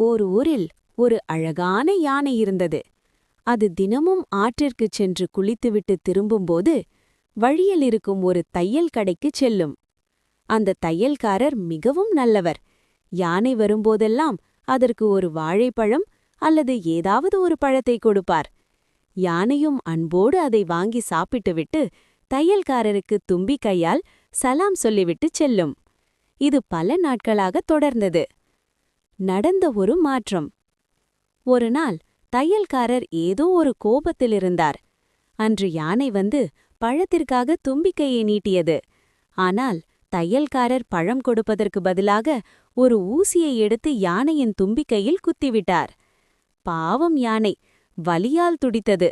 ஓர் ஊரில் ஒரு அழகான யானை இருந்தது. அது தினமும் ஆற்றிற்குச் சென்று குளித்துவிட்டு திரும்பும்போது வழியில் இருக்கும் ஒரு தையல் கடைக்குச் செல்லும். அந்த தையல்காரர் மிகவும் நல்லவர். யானை வரும்போதெல்லாம் அதற்கு ஒரு வாழைப்பழம் அல்லது ஏதாவது ஒரு பழத்தை கொடுப்பார். யானையும் அன்போடு அதை வாங்கி சாப்பிட்டுவிட்டு தையல்காரருக்கு தும்பி கையால் சலாம் சொல்லிவிட்டு செல்லும். இது பல நாட்களாக தொடர்ந்தது. நடந்த ஒரு மாற்றம். ஒரு நாள் தையல்காரர் ஏதோ ஒரு கோபத்திலிருந்தார். அன்று யானை வந்து பழத்திற்காக தும்பிக்கையை நீட்டியது. ஆனால் தையல்காரர் பழம் கொடுப்பதற்கு பதிலாக ஒரு ஊசியை எடுத்து யானையின் தும்பிக்கையில் குத்திவிட்டார். பாவம் யானை வலியால் துடித்தது.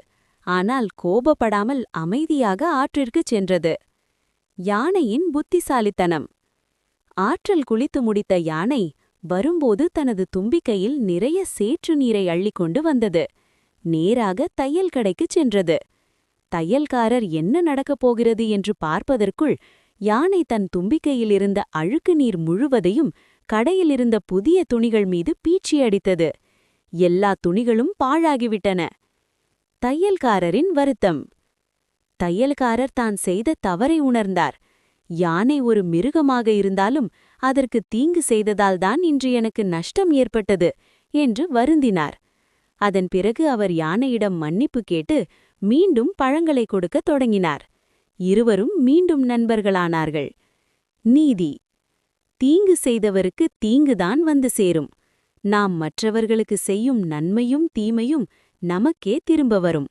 ஆனால் கோபப்படாமல் அமைதியாக ஆற்றிற்குச் சென்றது. யானையின் புத்திசாலித்தனம். ஆற்றில் குளித்து முடித்த யானை வரும்போது தனது தும்பிக்கையில் நிறைய சேற்று நீரை அள்ளிக்கொண்டு வந்தது. நேராக தையல் கடைக்குச் சென்றது. தையல்காரர் என்ன நடக்கப் போகிறது என்று பார்ப்பதற்குள் யானை தன் தும்பிக்கையில் இருந்த அழுக்கு நீர் முழுவதையும் கடையிலிருந்த புதிய துணிகள் மீது பீச்சியடித்தது. எல்லா துணிகளும் பாழாகிவிட்டன. தையல்காரரின் வருத்தம். தையல்காரர் தான் செய்த தவறை உணர்ந்தார். யானை ஒரு மிருகமாக இருந்தாலும் அதற்கு தீங்கு செய்ததால்தான் இன்று எனக்கு நஷ்டம் ஏற்பட்டது என்று வருந்தினார். அதன் பிறகு அவர் யானையிடம் மன்னிப்பு கேட்டு மீண்டும் பழங்களை கொடுக்கத் தொடங்கினார். இருவரும் மீண்டும் நண்பர்களானார்கள். நீதி. தீங்கு செய்தவருக்கு தீங்குதான் வந்து சேரும். நாம் மற்றவர்களுக்கு செய்யும் நன்மையும் தீமையும் நமக்கே திரும்ப வரும்.